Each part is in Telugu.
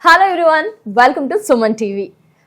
Hello everyone, welcome to Suman TV.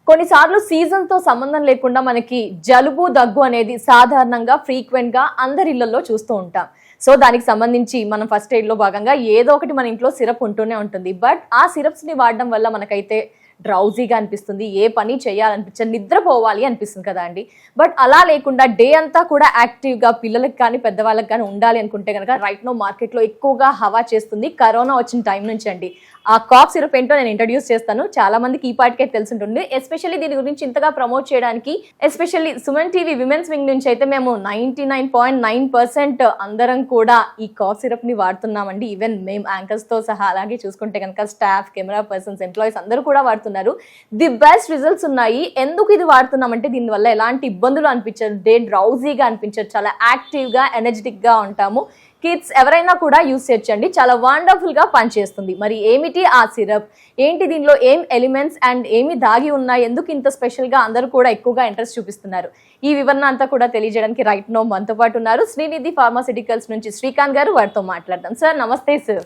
కొన్నిసార్లు సీజన్తో సంబంధం లేకుండా మనకి జలుబు దగ్గు అనేది సాధారణంగా ఫ్రీక్వెంట్గా అందరి ఇళ్లలో చూస్తూ ఉంటాం. సో దానికి సంబంధించి మనం ఫస్ట్ ఎయిడ్లో భాగంగా ఏదో ఒకటి మన ఇంట్లో సిరప్ ఉంటూనే ఉంటుంది. బట్ ఆ సిరప్స్ని వాడడం వల్ల మనకైతే డ్రౌజీగా అనిపిస్తుంది, ఏ పని చేయాలనిపించదు, నిద్రపోవాలి అనిపిస్తుంది కదా అండి. బట్ అలా లేకుండా డే అంతా కూడా యాక్టివ్గా పిల్లలకి కానీ పెద్దవాళ్ళకి కానీ ఉండాలి అనుకుంటే కనుక రైట్ నో మార్కెట్లో ఎక్కువగా హవా చేస్తుంది కరోనా వచ్చిన టైం నుంచి అండి. ఆ కాఫ్ సిరప్ ఏంటో నేను ఇంట్రడ్యూస్ చేస్తాను. చాలా మందికి ఈ పాటికే తెలుసుంటుంది. ఎస్పెషల్లీ దీని గురించి ఇంతగా ప్రమోట్ చేయడానికి especially Suman TV women's wing నుంచి అయితే మేము 99.9% అందరం కూడా ఈ కాఫ్ సిరప్ ని వాడుతున్నామండి. ఈవెన్ మేము యాంకర్స్ తో సహా, అలాగే చూసుకుంటే కనుక స్టాఫ్, కెమెరా పర్సన్స్, ఎంప్లాయీస్ అందరూ కూడా వాడుతున్నారు. ది బెస్ట్ రిజల్ట్స్ ఉన్నాయి. ఎందుకు ఇది వాడుతున్నామంటే దీనివల్ల ఎలాంటి ఇబ్బందులు అనిపించదు, డే డ్రౌజీగా అనిపించదు, చాలా యాక్టివ్ గా ఎనర్జెటిక్ గా ఉంటాము. కిడ్స్ ఎవరైనా కూడా యూస్ చేయొచ్చండి, చాలా వండర్ఫుల్ గా పనిచేస్తుంది. మరి ఏమిటి ఆ సిరప్, ఏంటి దీనిలో ఏం ఎలిమెంట్స్ అండ్ ఏమి దాగి ఉన్నాయి, ఎందుకు ఇంత స్పెషల్ గా అందరూ కూడా ఎక్కువగా ఇంట్రెస్ట్ చూపిస్తున్నారు, ఈ వివరణ అంతా కూడా తెలియజేయడానికి రైట్ నో మనతో పాటు ఉన్నారు శ్రీనిధి ఫార్మాసిటికల్స్ నుంచి శ్రీకాంత్ గారు. వారితో మాట్లాడదాం. సార్ నమస్తే సార్.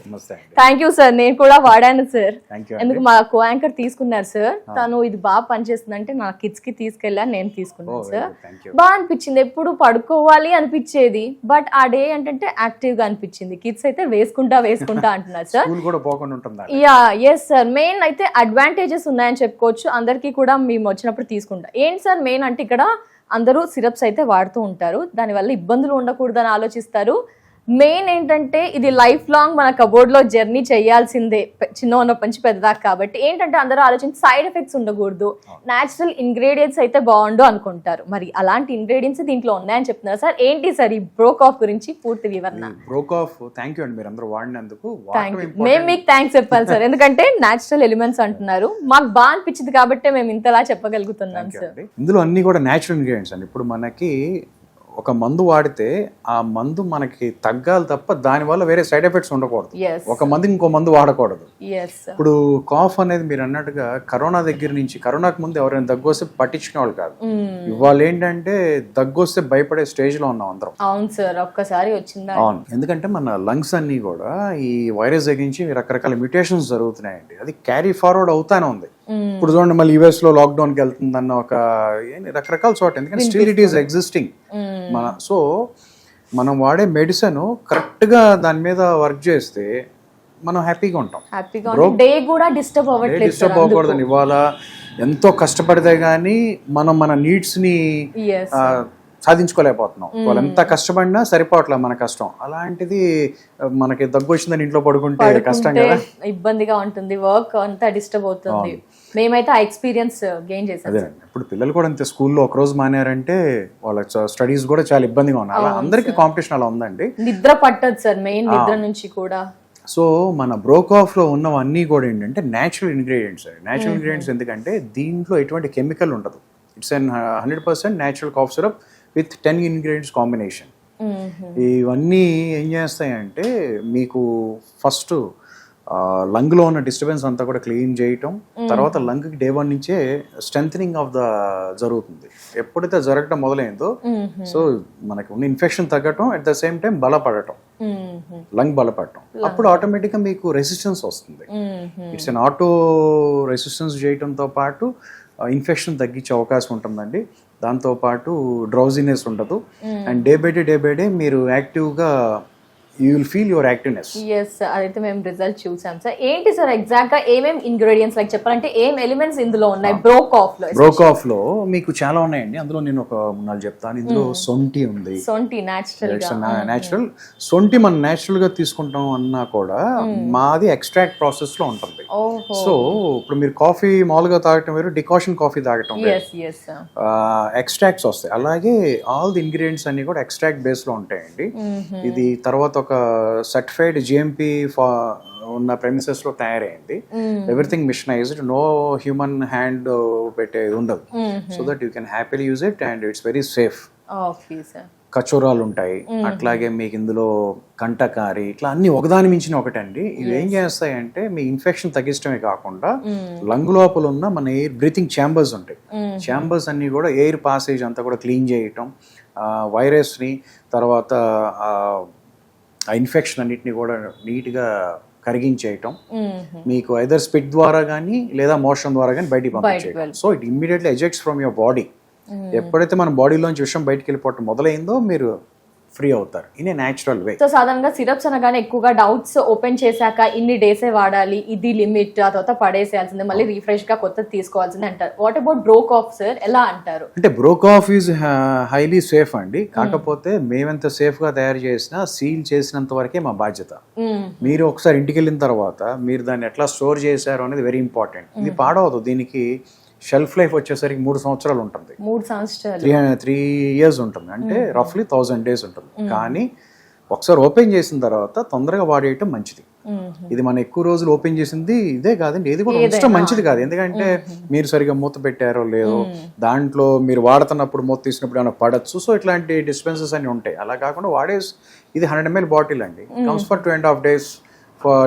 Thank you sir. నేను కూడా వాడాను సార్. ఎందుకు మా కో యాంకర్ తీసుకున్నారు సార్, తను ఇది బాగా పనిచేస్తుంది అంటే నా కిడ్స్ కి తీసుకెళ్ళాను, నేను తీసుకున్నాను సార్. బాగా అనిపించింది. ఎప్పుడు పడుకోవాలి అనిపించేది, బట్ ఆ డే ఏంటంటే యాక్టివ్ గా అనిపించింది. కిడ్స్ అయితే వేసుకుంటా అంటున్నారు sir. Yeah yes sir. Main అయితే అడ్వాంటేజెస్ ఉన్నాయని చెప్పుకోవచ్చు. అందరికీ కూడా మేము వచ్చినప్పుడు తీసుకుంటాం. ఏంటి సార్ మెయిన్ అంటే ఇక్కడ అందరూ సిరప్స్ అయితే వాడుతూ ఉంటారు, దానివల్ల ఇబ్బందులు ఉండకూడదని ఆలోచిస్తారు. మెయిన్ ఏంటంటే ఇది లైఫ్ లాంగ్ మన కబోర్డ్ లో జర్నీ చేయాల్సిందే, చిన్న ఉన్నప్పటి నుంచి పెద్దదాకా. కాబట్టి ఏంటంటే అందరూ ఆలోచించి సైడ్ ఎఫెక్ట్స్ ఉండకూడదు, న్యాచురల్ ఇంగ్రీడియంట్స్ అయితే బాగుండు అనుకుంటారు. మరి అలాంటి ఇంగ్రీడియంట్స్ దీంట్లో ఉన్నాయని చెప్తున్నారు సార్. ఏంటి సార్ ఈ బ్రోకాఫ్ గురించి పూర్తి వివరణ? బ్రోకాఫ్ థ్యాంక్ యూ అండి, మీరు అందరూ వాడినందుకు. మేము మీకు థ్యాంక్స్ చెప్పాలి సార్, ఎందుకంటే న్యాచురల్ ఎలిమెంట్స్ అంటున్నారు, మాకు బాగా అనిపించింది కాబట్టి మేము ఇంతలా చెప్పగలుగుతున్నాం సార్. ఇందులో అన్ని కూడా న్యాచురల్ ఇంగ్రీడియంట్స్ అండి. ఇప్పుడు మనకి ఒక మందు వాడితే ఆ మందు మనకి తగ్గాలి తప్ప దానివల్ల వేరే సైడ్ ఎఫెక్ట్స్ ఉండకూడదు. ఒక మందు ఇంకో మందు వాడకూడదు. ఇప్పుడు కాఫ్ అనేది మీరు అన్నట్టుగా కరోనా దగ్గర నుంచి, కరోనాకు ముందు ఎవరైనా దగ్గు వస్తే పట్టించుకునే వాళ్ళు కాదు. ఇవాళ ఏంటంటే దగ్గు వస్తే భయపడే స్టేజ్ లో ఉన్నాం అందరం. అవును సార్, ఒక్కసారి వచ్చిందా. అవును, ఎందుకంటే మన లంగ్స్ అన్ని కూడా ఈ వైరస్ దగ్గరించి రకరకాల మ్యూటేషన్స్ జరుగుతున్నాయండి. అది క్యారీ ఫార్వర్డ్ అవుతానే ఉంది. ఇప్పుడు చూడండి, మళ్ళీ యుఎస్ లో లాక్డౌన్ కి వెళ్తుందన్న ఒక రకరకాల చోట, ఎందుకంటే still it is existing. So మనం వాడే మెడిసిన్ కరెక్ట్ గా దాని మీద వర్క్ చేస్తే మనం హ్యాపీగా ఉంటాం. డే కూడా డిస్టర్బ్ అవ్వకూడదని ఇవాళ ఎంతో కష్టపడితే గానీ మనం మన నీడ్స్ ని సాధించుకోలేకపోతున్నాం. వాళ్ళు ఎంత కష్టపడినా సరిపోవట్లేదు మన కష్టం. అలాంటిది మనకి దగ్గు వచ్చిందని ఇంట్లో పడుకుంటే కష్టం కదా, ఇబ్బందిగా ఉంటుంది, వర్క్ అంతా డిస్టర్బ్ అవుతుంది. మేమైతే ఆ ఎక్స్పీరియన్స్ గెయిన్ చేసాం. అదే ఇప్పుడు పిల్లలు కూడా అంతే, స్కూల్లో ఒక రోజు మానేరంటే వాళ్ళ స్టడీస్ కూడా చాలా ఇబ్బందిగా ఉన్నాయి. అలా అందరికీ కాంపిటీషన్ అలా ఉందండి. నిద్ర పట్టదు సార్, మెయిన్ నిద్ర నుంచి కూడా. సో మన బ్రోకాఫ్ లో ఉన్నవన్నీ కూడా ఏంటంటే న్యాచురల్ ఇంగ్రీడియంట్స్. న్యాచురల్ ఇంగ్రీడియంట్స్ ఎందుకంటే దీంట్లో ఎటువంటి కెమికల్ ఉండదు. It's 100% natural cough syrup with 10 ingredients combination. ఇవన్నీ ఏం చేస్తాయంటే మీకు ఫస్ట్ లంగ్ లో ఉన్న డిస్టర్బెన్స్ అంతా కూడా క్లీన్ చేయటం, తర్వాత లంగ్ కి డే 1 నుంచే స్ట్రెంథనింగ్ ఆఫ్ ద జరుగుతుంది. ఎప్పుడైతే జరగటం మొదలైందో సో మనకి ఉన్న ఇన్ఫెక్షన్ తగ్గటం, అట్ ద సేమ్ టైం బలపడటం, లంగ్ బలపడటం, అప్పుడు ఆటోమేటిక్ గా మీకు రెసిస్టెన్స్ వస్తుంది. ఇట్స్ అన్ ఆటో రెసిస్టెన్స్ చేయటంతో పాటు ఇన్ఫెక్షన్ తగ్గించే అవకాశం ఉంటుందండి. దాంతోపాటు డ్రౌజినెస్ ఉండదు. అండ్ డే బై డే మీరు యాక్టివ్గా you will feel your activeness. yes అదైతే మేము రిజల్ట్ చూసాం సార్. ఏంటి సార్ ఎగ్జాక్ట్ గా ఏమేం ఇంగ్రీడియంట్స్ లైక్ చెప్పాలంటే ఏం ఎలిమెంట్స్ ఇందులో ఉన్నాయి బ్రోకాఫ్ లో? మీకు చాలా ఉన్నాయండి. అందులో నేను ఒక 4 చెప్తాను. ఇందులో సొంటి ఉంది. సొంటి న్యాచురల్ సొంటి మనం న్యాచురల్ గా తీసుకుంటాం అన్నా కూడా మాది ఎక్స్ట్రాక్ట్ ప్రాసెస్ లో ఉంటుంది. సో ఇప్పుడు మీరు కాఫీ మామూలుగా తాగటం వేరు, డికాషన్ కాఫీ తాగటం ఎక్స్ట్రాక్ట్స్ వస్తాయి. అలాగే ఆల్ ది ఇంగ్రీడియంట్స్ అన్ని కూడా ఎక్స్ట్రాక్ట్ బేస్ లో ఉంటాయండి. ఇది తర్వాత ఒక సర్టిఫైడ్ జిఎంపి ఉన్న ప్రెమిసెస్ లో తయారైంది. Everything machinised, no human hand పెట్టేది ఉండదు. So that you can happily use it and it's very safe. కచోరాలు ఉంటాయి, అట్లాగే మీకు ఇందులో కంటకారి, ఇట్లా అన్ని ఒకదాని మించిన ఒకటండి. ఇవి ఏం చేస్తాయంటే మీ ఇన్ఫెక్షన్ తగ్గించడమే కాకుండా లంగ్ లోపల ఉన్న మన ఎయిర్ బ్రీతింగ్ ఛాంబర్స్ ఉంటాయి, ఛాంబర్స్ అన్ని కూడా ఎయిర్ పాసేజ్ అంతా కూడా క్లీన్ చేయటం, వైరస్ని తర్వాత ఆ ఇన్ఫెక్షన్ అన్నిటిని కూడా నీట్గా కరిగించేయటం, మీకు ఐదర్ స్పిట్ ద్వారా కానీ లేదా మోషన్ ద్వారా కానీ బయటికి పంపించేయటం. So it immediately ejects from your body. ఎప్పుడైతే మన బాడీలోంచి విషయం బయటికి వెళ్ళిపోవటం మొదలైందో మీరు ఫ్రీ అవుతారు in a natural way. So సాధారణంగా సిరప్స్ అనగానే ఎక్కువగా డౌట్స్ ఓపెన్ చేశాక ఇన్ని డేసే వాడాలి, ఇది లిమిట్, ఆ తర్వాత పడేసేయాల్సిందే, మళ్ళీ రీఫ్రెష్ గా కొత్తది తీసుకోవాల్సిందే అంటారు. What about broke of sir, ఎలా అంటారు? అంటే broke of is highly safe అండి. కాకపోతే మేమెంత సేఫ్ గా తయారు చేసినా సీల్ చేసినంత వరకే మా బాధ్యత. మీరు ఒకసారి ఇంటికి వెళ్ళిన తర్వాత మీరు దాన్ని ఎట్లా స్టోర్ చేశారు అనేది వెరీ ఇంపార్టెంట్. ఇది పాడవదు. దీనికి షెల్ఫ్ లైఫ్ వచ్చేసరికి 3 సంవత్సరాలు ఉంటుంది, 3 సంవత్సరాలు, 3 years ఉంటుంది. అంటే రఫ్లీ 1000 days ఉంటుంది. కానీ ఒకసారి ఓపెన్ చేసిన తర్వాత తొందరగా వాడేయటం మంచిది. ఇది మనం ఎక్కువ రోజులు ఓపెన్ చేసింది ఇదే కాదండి, ఏది కూడా ఇష్టం మంచిది కాదు. ఎందుకంటే మీరు సరిగా మూత పెట్టారో లేదో, దాంట్లో మీరు వాడుతున్నప్పుడు మూత తీసినప్పుడు ఏమైనా పడచ్చు. సో ఇట్లాంటి డిస్పెన్సెస్ అన్ని ఉంటాయి. అలా కాకుండా ఇది 100 ml బాటిల్ అండి, comes for 2.5 days.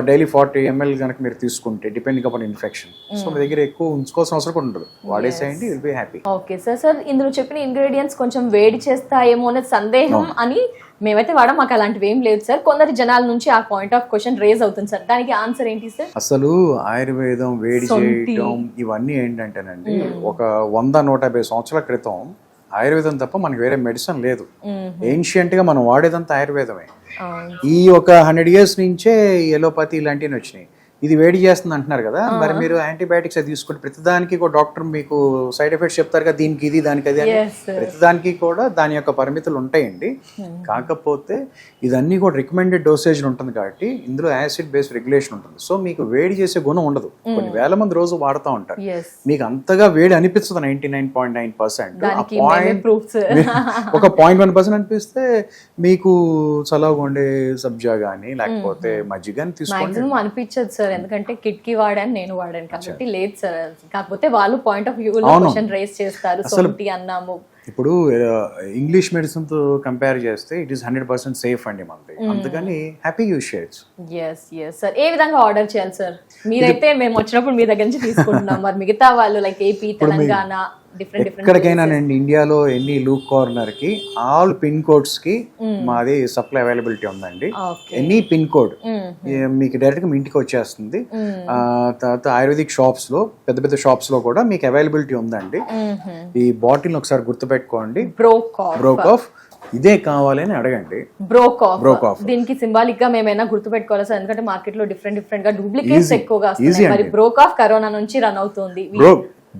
Daily 40 ml కనుక మీరు తీసుకుంటే డిపెండింగ్ అపాన్ ఇన్ఫెక్షన్. సో మీ దగ్గర ఎక్కువ ఉంచుకోవాల్సిన అవసరం కూడా ఉండదు. వాడేసేయండి, will be happy. Okay sir, ఇందులో చెప్పిన ఇంగ్రీడియంట్స్ కొంచెం వేడి చేస్తాయేమో అనే సందేహం అని మేమైతే వాడడం, మాకు అలాంటివి ఏం లేదు సార్. కొందరి జనాల నుంచి ఆ పాయింట్ ఆఫ్ క్వశ్చన్ రేజ్ అవుతుంది సార్, దానికి ఆన్సర్ ఏంటి సార్? అసలు ఆయుర్వేదం వేడి చేయటం ఇవన్నీ ఏంటంటేనండి, ఒక 100-150 సంవత్సరాల క్రితం ఆయుర్వేదం తప్ప మనకి వేరే మెడిసిన్ లేదు. ఏన్షియంట్ గా మనం వాడేదంతా ఆయుర్వేదమే. ఈ ఒక 100 years నుంచే ఎలోపతి ఇలాంటివి వచ్చినాయి. ఇది వేడి చేస్తుంది అంటున్నారు కదా, మరి మీరు యాంటీబయాటిక్స్ అది తీసుకుంటే ప్రతిదానికి కూడా డాక్టర్ మీకు సైడ్ ఎఫెక్ట్స్ చెప్తారు కదా, దీనికి ఇది దానికి అది అని. ప్రతిదానికి కూడా దాని యొక్క పరిమితులు ఉంటాయండి. కాకపోతే ఇదన్నీ కూడా రికమెండెడ్ డోసేజ్ ఉంటుంది కాబట్టి ఇందులో యాసిడ్ బేస్ రెగ్యులేషన్ ఉంటుంది. సో మీకు వేడి చేసే గుణం ఉండదు. కొన్ని వేల మంది రోజు వాడుతూ ఉంటారు, మీకు అంతగా వేడి అనిపిస్తుంది 99.9%. ఒక 0.1% అనిపిస్తే మీకు చల్లగా ఉండే సబ్జా గానీ లేకపోతే మజ్జిగని తీసుకోండి. అనిపించదు సార్, ఎందుకంటే కిట్కి వాడాను, నేను వాడాను కాబట్టి లేదు సార్. కాకపోతే వాళ్ళు పాయింట్ ఆఫ్ వ్యూ లో క్వశ్చన్ రేస్ చేస్తారు, సొంటి అన్నాము. ఇప్పుడు ఇంగ్లీష్ మెడిసిన్ తో కంపేర్ చేస్తే ఇట్ ఈస్ 100% సేఫ్ అండి మనది. అందుకని హ్యాపీ యూజ్ చేయొచ్చు. yes sir. ఏ విధంగా ఆర్డర్ చేయాలి సార్? మీరైతే మేము వచ్చినప్పుడు మీ దగ్గర నుంచి తీసుకుంటున్నాం, మరి మిగతా వాళ్ళు లైక్ ఏపీ, తెలంగాణ, ఎక్కడికైనా అండి ఇండియాలో ఎన్ని లూప్ కార్నర్ కి ఆల్ పిన్ కోడ్స్ కి మాది సప్లై అవైలబిలిటీ ఉందండి. ఎనీ పిన్ కోడ్ మీకు డైరెక్ట్ గా మీ ఇంటికి వచ్చేస్తుంది. తర్వాత ఆయుర్వేదిక్ షాప్స్ లో, పెద్ద పెద్ద షాప్స్ లో కూడా మీకు అవైలబిలిటీ ఉందండి. ఈ బాటిల్ ఒకసారి గుర్తుపెట్టుకోండి, బ్రోక్ ఆఫ్. ఇదే కావాలని అడగండి, బ్రోక్ ఆఫ్. దీనికి సింబాలిక్ గా మేమైనా గుర్తుపెట్టుకోవాలి సార్, ఎందుకంటే మార్కెట్ లో డిఫరెంట్ గా డూప్లికేట్స్ ఎక్కువగా వస్తున్నాయి. మరి బ్రోక్ ఆఫ్ కరోనా నుంచి రన్ అవుతుంది.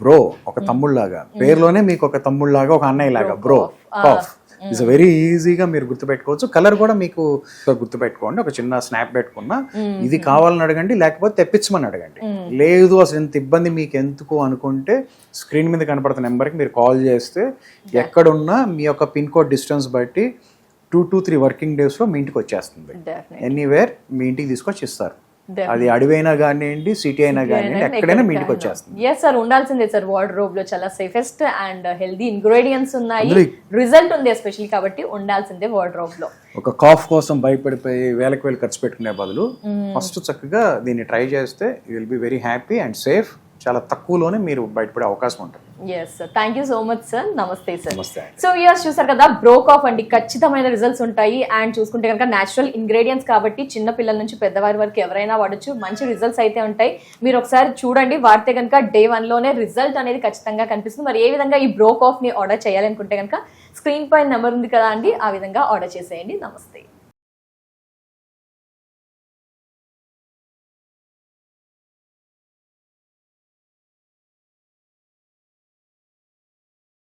బ్రో ఒక తమ్ముళ్ళలాగా, పేరులోనే మీకు ఒక తమ్ముళ్ళలాగా, ఒక అన్నయ్య లాగా. బ్రో కాఫ్ ఇట్స్ వెరీ ఈజీగా మీరు గుర్తుపెట్టుకోవచ్చు. కలర్ కూడా మీకు గుర్తుపెట్టుకోండి, ఒక చిన్న స్నాప్ పెట్టుకున్నా ఇది కావాలని అడగండి, లేకపోతే తెప్పించమని అడగండి. లేదు అసలు ఇంత ఇబ్బంది మీకు ఎందుకు అనుకుంటే స్క్రీన్ మీద కనపడుతున్న నెంబర్కి మీరు కాల్ చేస్తే ఎక్కడున్నా మీ యొక్క పిన్ కోడ్ డిస్టెన్స్ బట్టి 2 to 3 working days లో మీ ఇంటికి వచ్చేస్తుంది. ఎనీవేర్ మీ ఇంటికి తీసుకొచ్చి ఇస్తారు. అది అడవైనా కానివ్వండి, సిటీ అయినా కానివ్వండి, ఎక్కడైనా మీ ఇంటికి వచ్చేస్తుంది. ఎస్ సార్, ఉండాల్సిందే సార్. వార్డ్రోబ్ లో చాలా సేఫెస్ట్ అండ్ హెల్దీ ఇంగ్రీడియంట్స్ ఉన్నాయి, రిజల్ట్ ఉంది ఎస్పెషల్లీ, కాబట్టి ఉండాల్సిందే వార్డ్రోబ్ లో. ఒక కాఫ్ కోసం భయపడిపోయి వేలకు ఖర్చు పెట్టుకునే బదులు ఫస్ట్ చక్కగా దీన్ని ట్రై చేస్తే you will be very happy and safe. చాలా తక్కువలోనే మీరు బయటపడే అవకాశం ఉంటుంది. Yes sir, thank you so much sir. నమస్తే సార్. సో వ్యూయర్స్ చూసారు కదా, బ్రోక్ ఆఫ్ అండి, ఖచ్చితమైన రిజల్ట్స్ ఉంటాయి. అండ్ చూసుకుంటే కనుక న్యాచురల్ ఇంగ్రీడియంట్స్ కాబట్టి చిన్న పిల్లల నుంచి పెద్దవారి వరకు ఎవరైనా వాడచ్చు, మంచి రిజల్ట్స్ అయితే ఉంటాయి. మీరు ఒకసారి చూడండి, వాడితే కనుక Day 1 లోనే రిజల్ట్ అనేది ఖచ్చితంగా కనిపిస్తుంది. మరి ఏ విధంగా ఈ బ్రోక్ ఆఫ్ ని ఆర్డర్ చేయాలి అనుకుంటే కనుక స్క్రీన్ పైన నెంబర్ ఉంది కదా అండి, ఆ విధంగా ఆర్డర్ చేసేయండి. నమస్తే.